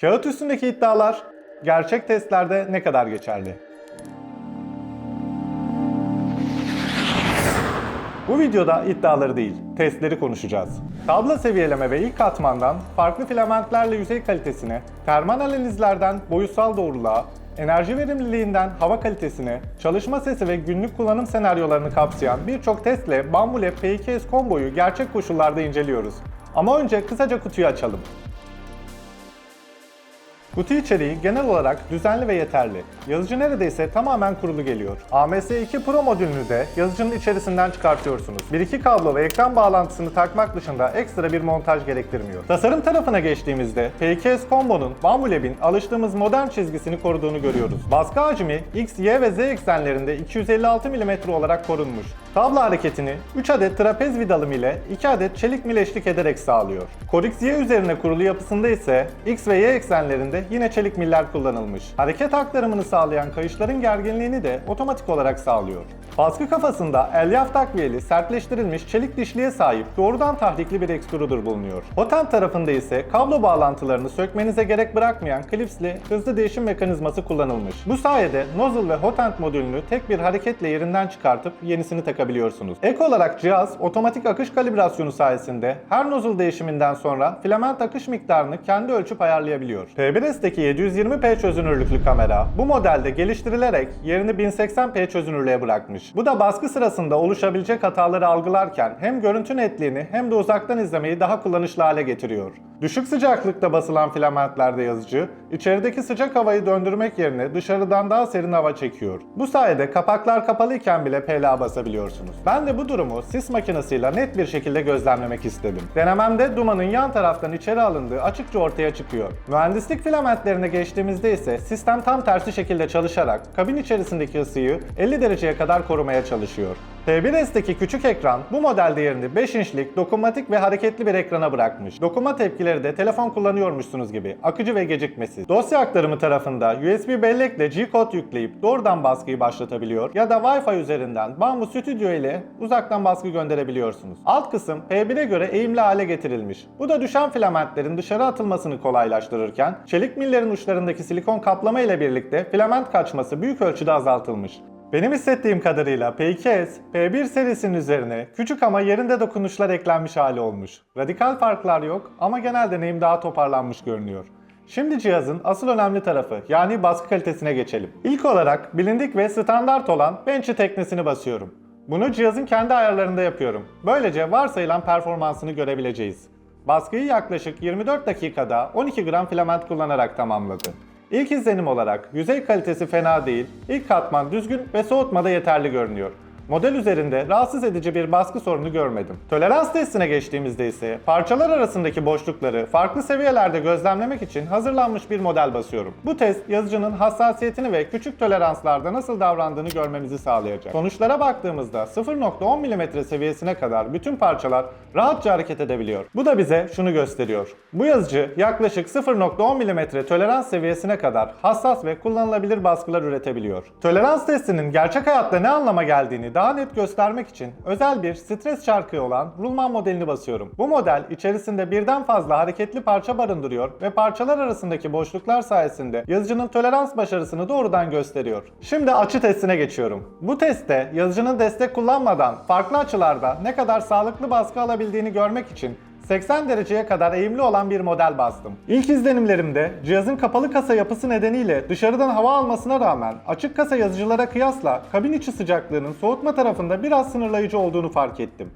Kağıt üstündeki iddialar gerçek testlerde ne kadar geçerli? Bu videoda iddiaları değil, testleri konuşacağız. Kablo seviyeleme ve ilk katmandan farklı filamentlerle yüzey kalitesine, termal analizlerden boyutsal doğruluğa, enerji verimliliğinden hava kalitesine, çalışma sesi ve günlük kullanım senaryolarını kapsayan birçok testle Bambu Lab P2S komboyu gerçek koşullarda inceliyoruz. Ama önce kısaca kutuyu açalım. Kutu içeriği genel olarak düzenli ve yeterli. Yazıcı neredeyse tamamen kurulu geliyor. AMS2 Pro modülünü de yazıcının içerisinden çıkartıyorsunuz. 1-2 kablo ve ekran bağlantısını takmak dışında ekstra bir montaj gerektirmiyor. Tasarım tarafına geçtiğimizde P2S Combo'nun Bambu Lab'in alıştığımız modern çizgisini koruduğunu görüyoruz. Baskı hacmi X, Y ve Z eksenlerinde 256 mm olarak korunmuş. Kablo hareketini 3 adet trapez vidalım ile 2 adet çelik mil eşlik ederek sağlıyor. Korix Y üzerine kurulu yapısında ise X ve Y eksenlerinde yine çelik miller kullanılmış. Hareket aktarımını sağlayan kayışların gerginliğini de otomatik olarak sağlıyor. Baskı kafasında elyaf takviyeli sertleştirilmiş çelik dişliğe sahip doğrudan tahrikli bir extruder bulunuyor. Hot end tarafında ise kablo bağlantılarını sökmenize gerek bırakmayan klipsli hızlı değişim mekanizması kullanılmış. Bu sayede nozzle ve hot end modülünü tek bir hareketle yerinden çıkartıp yenisini takabiliyorsunuz. Ek olarak cihaz otomatik akış kalibrasyonu sayesinde her nozzle değişiminden sonra filament akış miktarını kendi ölçüp ayarlayabiliyor. P1S'teki 720p çözünürlüklü kamera bu modelde geliştirilerek yerini 1080p çözünürlüğe bırakmış. Bu da baskı sırasında oluşabilecek hataları algılarken hem görüntü netliğini hem de uzaktan izlemeyi daha kullanışlı hale getiriyor. Düşük sıcaklıkta basılan filamentlerde yazıcı, içerideki sıcak havayı döndürmek yerine dışarıdan daha serin hava çekiyor. Bu sayede kapaklar kapalıyken bile PLA basabiliyorsunuz. Ben de bu durumu sis makinesiyle net bir şekilde gözlemlemek istedim. Denememde dumanın yan taraftan içeri alındığı açıkça ortaya çıkıyor. Mühendislik filamentlerine geçtiğimizde ise sistem tam tersi şekilde çalışarak kabin içerisindeki ısıyı 50 dereceye kadar korumaya çalışıyor. P1S'teki küçük ekran bu modelde yerini 5 inçlik dokunmatik ve hareketli bir ekrana bırakmış. Dokunma tepkileri de telefon kullanıyormuşsunuz gibi akıcı ve gecikmesiz. Dosya aktarımı tarafında USB bellekle G-Code yükleyip doğrudan baskıyı başlatabiliyor ya da Wi-Fi üzerinden Bambu Studio ile uzaktan baskı gönderebiliyorsunuz. Alt kısım P1'e göre eğimli hale getirilmiş. Bu da düşen filamentlerin dışarı atılmasını kolaylaştırırken çelik millerin uçlarındaki silikon kaplama ile birlikte filament kaçması büyük ölçüde azaltılmış. Benim hissettiğim kadarıyla P2S, P1 serisinin üzerine küçük ama yerinde dokunuşlar eklenmiş hali olmuş. Radikal farklar yok ama genel deneyim daha toparlanmış görünüyor. Şimdi cihazın asıl önemli tarafı yani baskı kalitesine geçelim. İlk olarak bilindik ve standart olan Benchy teknesini basıyorum. Bunu cihazın kendi ayarlarında yapıyorum. Böylece varsayılan performansını görebileceğiz. Baskıyı yaklaşık 24 dakikada 12 gram filament kullanarak tamamladı. İlk izlenim olarak yüzey kalitesi fena değil, ilk katman düzgün ve soğutmada yeterli görünüyor. Model üzerinde rahatsız edici bir baskı sorunu görmedim. Tolerans testine geçtiğimizde ise parçalar arasındaki boşlukları farklı seviyelerde gözlemlemek için hazırlanmış bir model basıyorum. Bu test yazıcının hassasiyetini ve küçük toleranslarda nasıl davrandığını görmemizi sağlayacak. Sonuçlara baktığımızda 0.10 mm seviyesine kadar bütün parçalar rahatça hareket edebiliyor. Bu da bize şunu gösteriyor. Bu yazıcı yaklaşık 0.10 mm tolerans seviyesine kadar hassas ve kullanılabilir baskılar üretebiliyor. Tolerans testinin gerçek hayatta ne anlama geldiğini daha net göstermek için özel bir stres çarkı olan rulman modelini basıyorum. Bu model içerisinde birden fazla hareketli parça barındırıyor ve parçalar arasındaki boşluklar sayesinde yazıcının tolerans başarısını doğrudan gösteriyor. Şimdi açı testine geçiyorum. Bu testte yazıcının destek kullanmadan farklı açılarda ne kadar sağlıklı baskı alabildiğini görmek için 80 dereceye kadar eğimli olan bir model bastım. İlk izlenimlerimde cihazın kapalı kasa yapısı nedeniyle dışarıdan hava almasına rağmen açık kasa yazıcılara kıyasla kabin içi sıcaklığının soğutma tarafında biraz sınırlayıcı olduğunu fark ettim.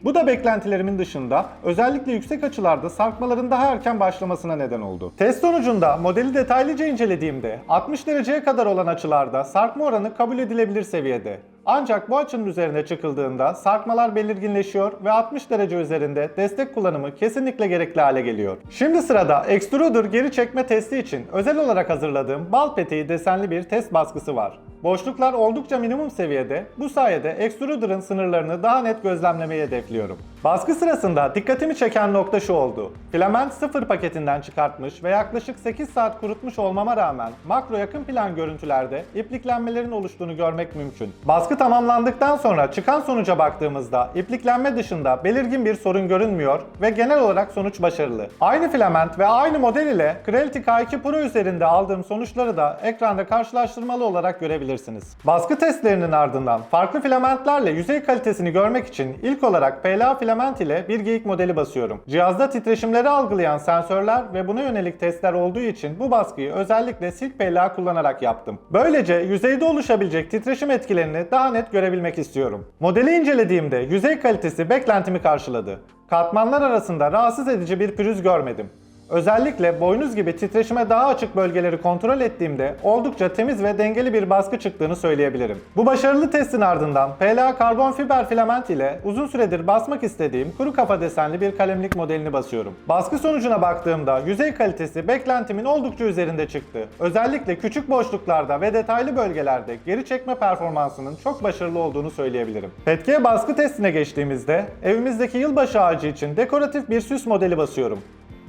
Bu da beklentilerimin dışında özellikle yüksek açılarda sarkmaların daha erken başlamasına neden oldu. Test sonucunda modeli detaylıca incelediğimde 60 dereceye kadar olan açılarda sarkma oranı kabul edilebilir seviyede. Ancak bu açının üzerine çıkıldığında sarkmalar belirginleşiyor ve 60 derece üzerinde destek kullanımı kesinlikle gerekli hale geliyor. Şimdi sırada extruder geri çekme testi için özel olarak hazırladığım bal peteği desenli bir test baskısı var. Boşluklar oldukça minimum seviyede, bu sayede extruder'ın sınırlarını daha net gözlemlemeyi hedefliyorum. Baskı sırasında dikkatimi çeken nokta şu oldu. Filament 0 paketinden çıkartmış ve yaklaşık 8 saat kurutmuş olmama rağmen makro yakın plan görüntülerde ipliklenmelerin oluştuğunu görmek mümkün. Baskı tamamlandıktan sonra çıkan sonuca baktığımızda ipliklenme dışında belirgin bir sorun görünmüyor ve genel olarak sonuç başarılı. Aynı filament ve aynı model ile Creality K2 Pro üzerinde aldığım sonuçları da ekranda karşılaştırmalı olarak görebilirsiniz. Baskı testlerinin ardından farklı filamentlerle yüzey kalitesini görmek için ilk olarak PLA filament ile bir geyik modeli basıyorum. Cihazda titreşimleri algılayan sensörler ve buna yönelik testler olduğu için bu baskıyı özellikle Silk PLA kullanarak yaptım. Böylece yüzeyde oluşabilecek titreşim etkilerini daha net görebilmek istiyorum. Modeli incelediğimde yüzey kalitesi beklentimi karşıladı. Katmanlar arasında rahatsız edici bir pürüz görmedim. Özellikle boynuz gibi titreşime daha açık bölgeleri kontrol ettiğimde oldukça temiz ve dengeli bir baskı çıktığını söyleyebilirim. Bu başarılı testin ardından PLA karbon fiber filament ile uzun süredir basmak istediğim kuru kafa desenli bir kalemlik modelini basıyorum. Baskı sonucuna baktığımda yüzey kalitesi beklentimin oldukça üzerinde çıktı. Özellikle küçük boşluklarda ve detaylı bölgelerde geri çekme performansının çok başarılı olduğunu söyleyebilirim. Petke'ye baskı testine geçtiğimizde evimizdeki yılbaşı ağacı için dekoratif bir süs modeli basıyorum.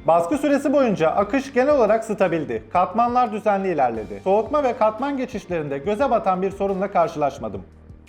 Baskı süresi boyunca akış genel olarak stabildi. Katmanlar düzenli ilerledi. Soğutma ve katman geçişlerinde göze batan bir sorunla karşılaşmadım.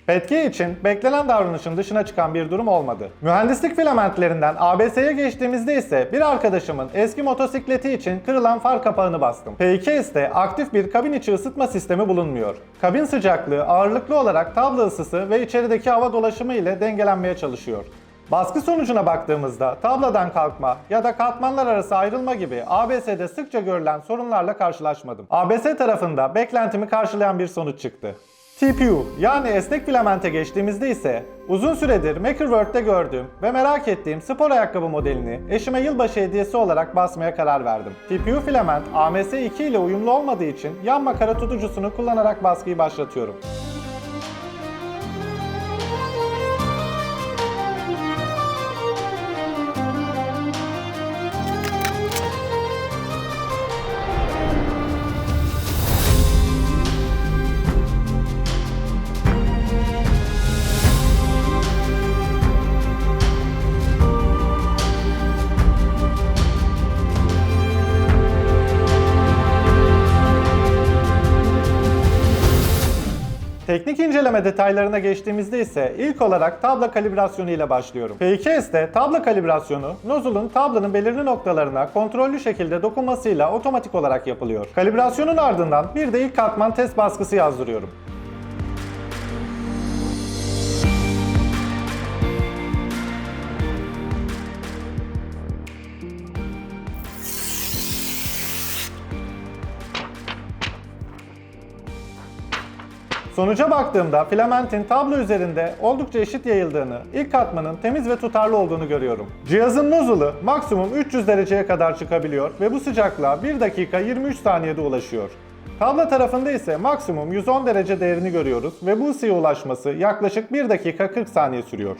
Petke için beklenen davranışın dışına çıkan bir durum olmadı. Mühendislik filamentlerinden ABS'ye geçtiğimizde ise bir arkadaşımın eski motosikleti için kırılan far kapağını bastım. PKS'te aktif bir kabin içi ısıtma sistemi bulunmuyor. Kabin sıcaklığı ağırlıklı olarak tablo ısısı ve içerideki hava dolaşımı ile dengelenmeye çalışıyor. Baskı sonucuna baktığımızda tabladan kalkma ya da katmanlar arası ayrılma gibi ABS'de sıkça görülen sorunlarla karşılaşmadım. ABS tarafında beklentimi karşılayan bir sonuç çıktı. TPU yani esnek filamente geçtiğimizde ise uzun süredir Makerworld'de gördüğüm ve merak ettiğim spor ayakkabı modelini eşime yılbaşı hediyesi olarak basmaya karar verdim. TPU filament AMS2 ile uyumlu olmadığı için yan makara tutucusunu kullanarak baskıyı başlatıyorum. Teknik inceleme detaylarına geçtiğimizde ise ilk olarak tabla kalibrasyonu ile başlıyorum. PKS'te tabla kalibrasyonu, nozzle'un tablanın belirli noktalarına kontrollü şekilde dokunmasıyla otomatik olarak yapılıyor. Kalibrasyonun ardından bir de ilk katman test baskısı yazdırıyorum. Sonuca baktığımda filamentin tablo üzerinde oldukça eşit yayıldığını, ilk katmanın temiz ve tutarlı olduğunu görüyorum. Cihazın nozzle'ı maksimum 300 dereceye kadar çıkabiliyor ve bu sıcaklığa 1 dakika 23 saniyede ulaşıyor. Tabla tarafında ise maksimum 110 derece değerini görüyoruz ve bu ısıya ulaşması yaklaşık 1 dakika 40 saniye sürüyor.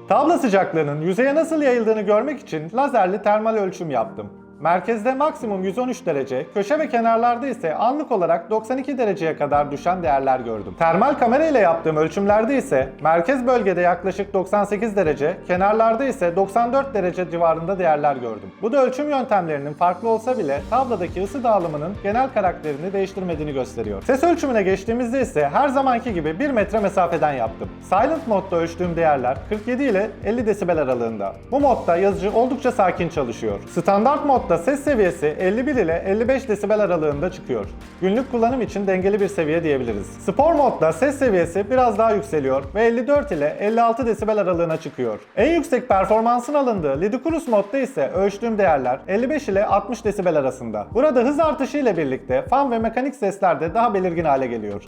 Tabla sıcaklığının yüzeye nasıl yayıldığını görmek için lazerli termal ölçüm yaptım. Merkezde maksimum 113 derece, köşe ve kenarlarda ise anlık olarak 92 dereceye kadar düşen değerler gördüm. Termal kamera ile yaptığım ölçümlerde ise merkez bölgede yaklaşık 98 derece, kenarlarda ise 94 derece civarında değerler gördüm. Bu da ölçüm yöntemlerinin farklı olsa bile tabladaki ısı dağılımının genel karakterini değiştirmediğini gösteriyor. Ses ölçümüne geçtiğimizde ise her zamanki gibi 1 metre mesafeden yaptım. Silent modda ölçtüğüm değerler 47 ile 50 desibel aralığında. Bu modda yazıcı oldukça sakin çalışıyor. Standart modda ses seviyesi 51 ile 55 desibel aralığında çıkıyor. Günlük kullanım için dengeli bir seviye diyebiliriz. Spor modda ses seviyesi biraz daha yükseliyor ve 54 ile 56 desibel aralığına çıkıyor. En yüksek performansın alındığı Ludicrous modda ise ölçtüğüm değerler 55 ile 60 desibel arasında. Burada hız artışı ile birlikte fan ve mekanik sesler de daha belirgin hale geliyor.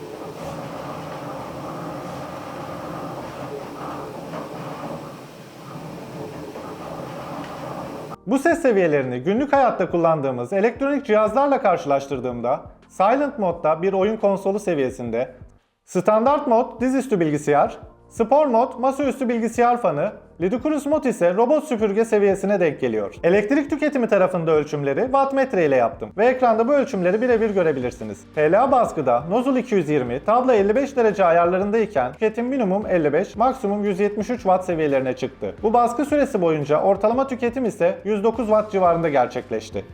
Bu ses seviyelerini günlük hayatta kullandığımız elektronik cihazlarla karşılaştırdığımda Silent modda bir oyun konsolu seviyesinde, Standart mod dizüstü bilgisayar, Spor mod masaüstü bilgisayar fanı, Ludicrous mod ise robot süpürge seviyesine denk geliyor. Elektrik tüketimi tarafında ölçümleri wattmetre ile yaptım ve ekranda bu ölçümleri birebir görebilirsiniz. PLA baskıda nozzle 220, tabla 55 derece ayarlarındayken tüketim minimum 55, maksimum 173 watt seviyelerine çıktı. Bu baskı süresi boyunca ortalama tüketim ise 109 watt civarında gerçekleşti.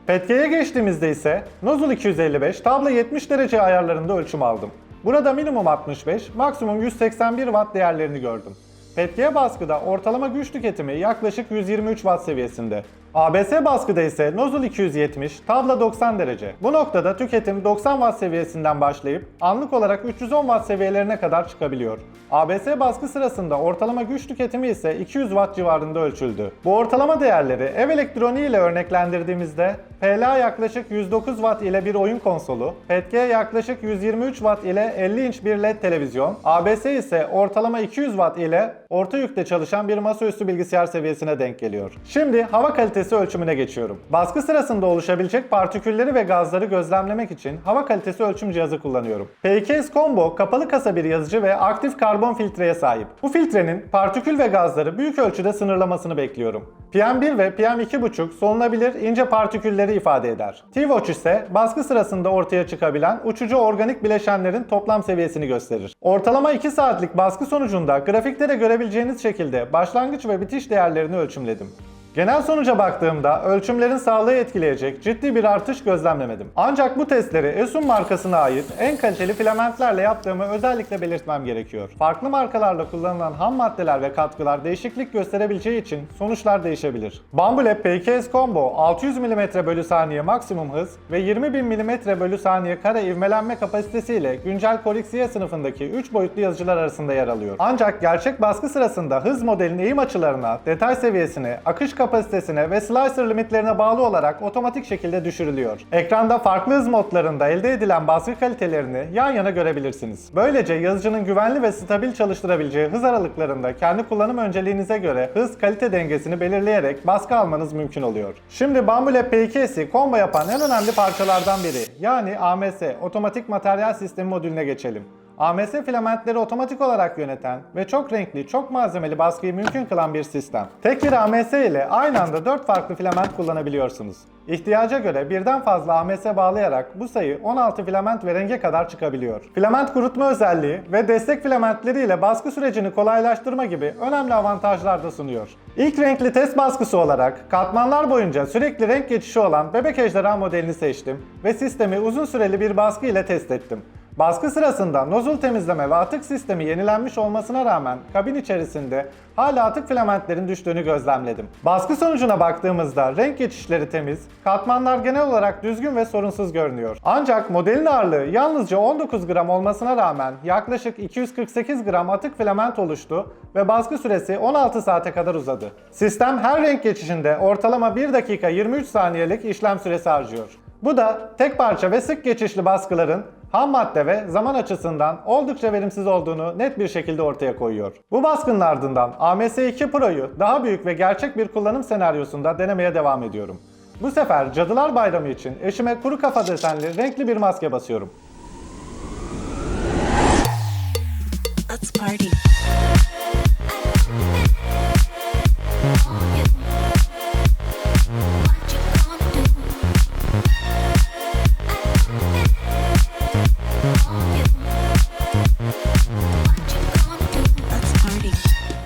Petke'ye geçtiğimizde ise nozzle 255, tabla 70 derece ayarlarında ölçüm aldım. Burada minimum 65, maksimum 181 watt değerlerini gördüm. Petke'ye baskıda ortalama güç tüketimi yaklaşık 123 watt seviyesinde. ABS baskıda ise nozzle 270, tabla 90 derece. Bu noktada tüketim 90 watt seviyesinden başlayıp anlık olarak 310 watt seviyelerine kadar çıkabiliyor. ABS baskı sırasında ortalama güç tüketimi ise 200 watt civarında ölçüldü. Bu ortalama değerleri ev elektroniği ile örneklendirdiğimizde PLA yaklaşık 109 watt ile bir oyun konsolu, Petke yaklaşık 123 watt ile 50 inç bir LED televizyon, ABS ise ortalama 200 watt ile orta yükte çalışan bir masaüstü bilgisayar seviyesine denk geliyor. Şimdi hava kalitesi ölçümüne geçiyorum. Baskı sırasında oluşabilecek partikülleri ve gazları gözlemlemek için hava kalitesi ölçüm cihazı kullanıyorum. P2S Combo kapalı kasa bir yazıcı ve aktif karbon filtreye sahip. Bu filtrenin partikül ve gazları büyük ölçüde sınırlamasını bekliyorum. PM1 ve PM2.5 solunabilir ince partikülleri ifade eder. T-Watch ise baskı sırasında ortaya çıkabilen uçucu organik bileşenlerin toplam seviyesini gösterir. Ortalama 2 saatlik baskı sonucunda grafikte de görebileceğiniz şekilde başlangıç ve bitiş değerlerini ölçümledim. Genel sonuca baktığımda ölçümlerin sağlığı etkileyecek ciddi bir artış gözlemlemedim. Ancak bu testleri Esun markasına ait en kaliteli filamentlerle yaptığımı özellikle belirtmem gerekiyor. Farklı markalarla kullanılan ham maddeler ve katkılar değişiklik gösterebileceği için sonuçlar değişebilir. Bambu P2S Combo 600 mm/saniye maksimum hız ve 20.000 mm/saniye kare ivmelenme kapasitesiyle güncel Core XE sınıfındaki 3 boyutlu yazıcılar arasında yer alıyor. Ancak gerçek baskı sırasında hız modelin eğim açılarına, detay seviyesine, akış kapasitesine ve slicer limitlerine bağlı olarak otomatik şekilde düşürülüyor. Ekranda farklı hız modlarında elde edilen baskı kalitelerini yan yana görebilirsiniz. Böylece yazıcının güvenli ve stabil çalıştırabileceği hız aralıklarında kendi kullanım önceliğinize göre hız-kalite dengesini belirleyerek baskı almanız mümkün oluyor. Şimdi Bambu P2S'i combo yapan en önemli parçalardan biri, yani AMS, Otomatik Materyal Sistemi modülüne geçelim. AMS filamentleri otomatik olarak yöneten ve çok renkli, çok malzemeli baskıyı mümkün kılan bir sistem. Tek bir AMS ile aynı anda 4 farklı filament kullanabiliyorsunuz. İhtiyaca göre birden fazla AMS bağlayarak bu sayı 16 filament ve renge kadar çıkabiliyor. Filament kurutma özelliği ve destek filamentleri ile baskı sürecini kolaylaştırma gibi önemli avantajlar da sunuyor. İlk renkli test baskısı olarak katmanlar boyunca sürekli renk geçişi olan Bebek Ejderha modelini seçtim ve sistemi uzun süreli bir baskı ile test ettim. Baskı sırasında nozzle temizleme ve atık sistemi yenilenmiş olmasına rağmen kabin içerisinde hala atık filamentlerin düştüğünü gözlemledim. Baskı sonucuna baktığımızda renk geçişleri temiz, katmanlar genel olarak düzgün ve sorunsuz görünüyor. Ancak modelin ağırlığı yalnızca 19 gram olmasına rağmen yaklaşık 248 gram atık filament oluştu ve baskı süresi 16 saate kadar uzadı. Sistem her renk geçişinde ortalama 1 dakika 23 saniyelik işlem süresi harcıyor. Bu da tek parça ve sık geçişli baskıların ham madde ve zaman açısından oldukça verimsiz olduğunu net bir şekilde ortaya koyuyor. Bu baskının ardından AMS2 Pro'yu daha büyük ve gerçek bir kullanım senaryosunda denemeye devam ediyorum. Bu sefer Cadılar Bayramı için eşime kuru kafa desenli renkli bir maske basıyorum. Let's party.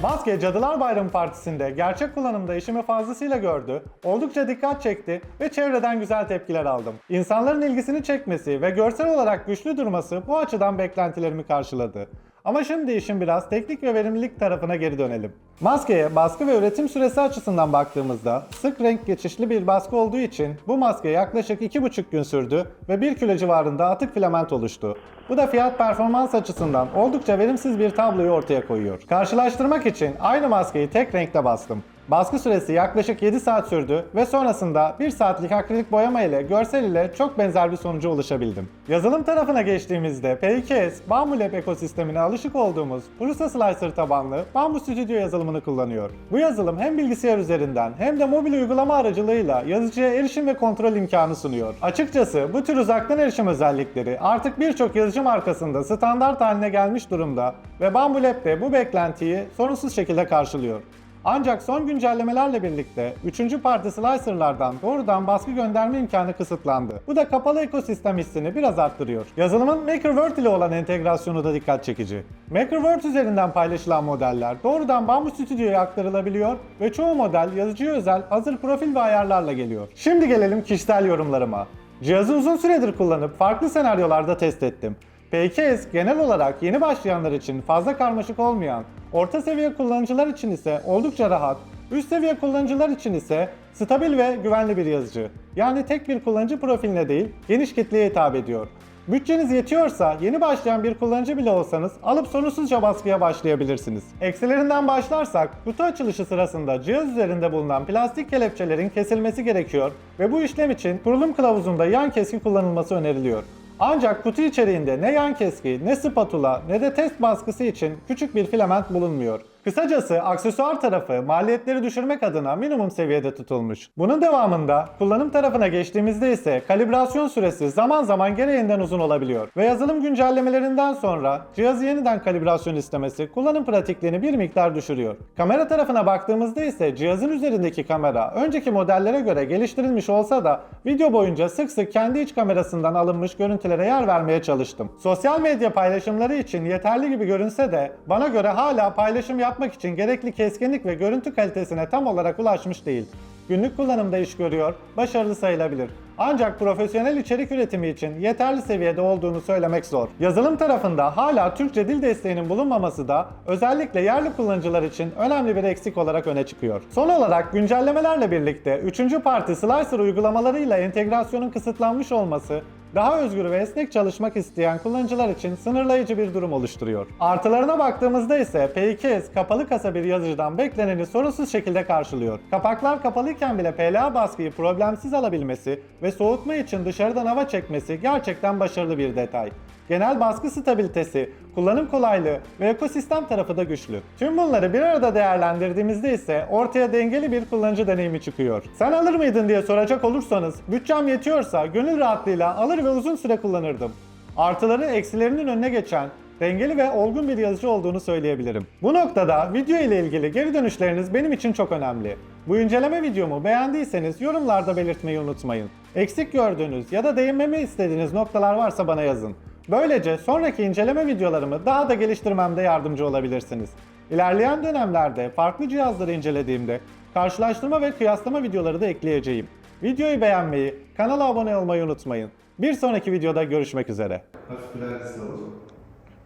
Maske Cadılar Bayramı partisinde gerçek kullanımda işimi fazlasıyla gördü, oldukça dikkat çekti ve çevreden güzel tepkiler aldım. İnsanların ilgisini çekmesi ve görsel olarak güçlü durması bu açıdan beklentilerimi karşıladı. Ama şimdi işin biraz teknik ve verimlilik tarafına geri dönelim. Maskeye baskı ve üretim süresi açısından baktığımızda sık renk geçişli bir baskı olduğu için bu maske yaklaşık 2,5 gün sürdü ve 1 kilo civarında atık filament oluştu. Bu da fiyat performans açısından oldukça verimsiz bir tabloyu ortaya koyuyor. Karşılaştırmak için aynı maskeyi tek renkte bastım. Baskı süresi yaklaşık 7 saat sürdü ve sonrasında 1 saatlik akrilik boyama ile görsel ile çok benzer bir sonuca ulaşabildim. Yazılım tarafına geçtiğimizde P2S, Bambu Lab ekosistemine alışık olduğumuz Prusa Slicer tabanlı Bambu Studio yazılımını kullanıyor. Bu yazılım hem bilgisayar üzerinden hem de mobil uygulama aracılığıyla yazıcıya erişim ve kontrol imkanı sunuyor. Açıkçası bu tür uzaktan erişim özellikleri artık birçok yazıcı markasında standart haline gelmiş durumda ve Bambu Lab de bu beklentiyi sorunsuz şekilde karşılıyor. Ancak son güncellemelerle birlikte 3. parti slicer'lardan doğrudan baskı gönderme imkanı kısıtlandı. Bu da kapalı ekosistem hissini biraz arttırıyor. Yazılımın MakerWorld ile olan entegrasyonu da dikkat çekici. MakerWorld üzerinden paylaşılan modeller doğrudan Bambu Studio'ya aktarılabiliyor ve çoğu model yazıcıya özel hazır profil ve ayarlarla geliyor. Şimdi gelelim kişisel yorumlarıma. Cihazı uzun süredir kullanıp farklı senaryolarda test ettim. P2S genel olarak yeni başlayanlar için fazla karmaşık olmayan, orta seviye kullanıcılar için ise oldukça rahat, üst seviye kullanıcılar için ise stabil ve güvenli bir yazıcı. Yani tek bir kullanıcı profiline değil, geniş kitleye hitap ediyor. Bütçeniz yetiyorsa yeni başlayan bir kullanıcı bile olsanız alıp sorunsuzca baskıya başlayabilirsiniz. Eksilerinden başlarsak, kutu açılışı sırasında cihaz üzerinde bulunan plastik kelepçelerin kesilmesi gerekiyor ve bu işlem için kurulum kılavuzunda yan keski kullanılması öneriliyor. Ancak kutu içeriğinde ne yan keski, ne spatula, ne de test baskısı için küçük bir filament bulunmuyor. Kısacası aksesuar tarafı maliyetleri düşürmek adına minimum seviyede tutulmuş. Bunun devamında kullanım tarafına geçtiğimizde ise kalibrasyon süresi zaman zaman gereğinden uzun olabiliyor. Ve yazılım güncellemelerinden sonra cihazı yeniden kalibrasyon istemesi kullanım pratikliğini bir miktar düşürüyor. Kamera tarafına baktığımızda ise cihazın üzerindeki kamera önceki modellere göre geliştirilmiş olsa da video boyunca sık sık kendi iç kamerasından alınmış görüntülere yer vermeye çalıştım. Sosyal medya paylaşımları için yeterli gibi görünse de bana göre hala paylaşım yapmak için gerekli keskinlik ve görüntü kalitesine tam olarak ulaşmış değil. Günlük kullanımda iş görüyor, başarılı sayılabilir. Ancak profesyonel içerik üretimi için yeterli seviyede olduğunu söylemek zor. Yazılım tarafında hala Türkçe dil desteğinin bulunmaması da özellikle yerli kullanıcılar için önemli bir eksik olarak öne çıkıyor. Son olarak güncellemelerle birlikte 3. parti slicer uygulamalarıyla entegrasyonun kısıtlanmış olması daha özgür ve esnek çalışmak isteyen kullanıcılar için sınırlayıcı bir durum oluşturuyor. Artılarına baktığımızda ise P2S kapalı kasa bir yazıcıdan bekleneni sorunsuz şekilde karşılıyor. Kapaklar kapalıyken bile PLA baskıyı problemsiz alabilmesi ve soğutma için dışarıdan hava çekmesi gerçekten başarılı bir detay. Genel baskı stabilitesi, kullanım kolaylığı ve ekosistem tarafı da güçlü. Tüm bunları bir arada değerlendirdiğimizde ise ortaya dengeli bir kullanıcı deneyimi çıkıyor. Sen alır mıydın diye soracak olursanız, bütçem yetiyorsa gönül rahatlığıyla alır ve uzun süre kullanırdım. Artıları eksilerinin önüne geçen, dengeli ve olgun bir yazıcı olduğunu söyleyebilirim. Bu noktada video ile ilgili geri dönüşleriniz benim için çok önemli. Bu inceleme videomu beğendiyseniz yorumlarda belirtmeyi unutmayın. Eksik gördüğünüz ya da değinmemi istediğiniz noktalar varsa bana yazın. Böylece sonraki inceleme videolarımı daha da geliştirmemde yardımcı olabilirsiniz. İlerleyen dönemlerde farklı cihazları incelediğimde karşılaştırma ve kıyaslama videoları da ekleyeceğim. Videoyu beğenmeyi, kanala abone olmayı unutmayın. Bir sonraki videoda görüşmek üzere. Hafif güler yüzlü alalım.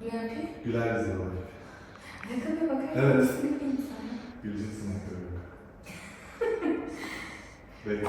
Güler Güler yüzlü alalım. Ayakkabıya bakar Evet. mısın? Güleceksin. Bekle.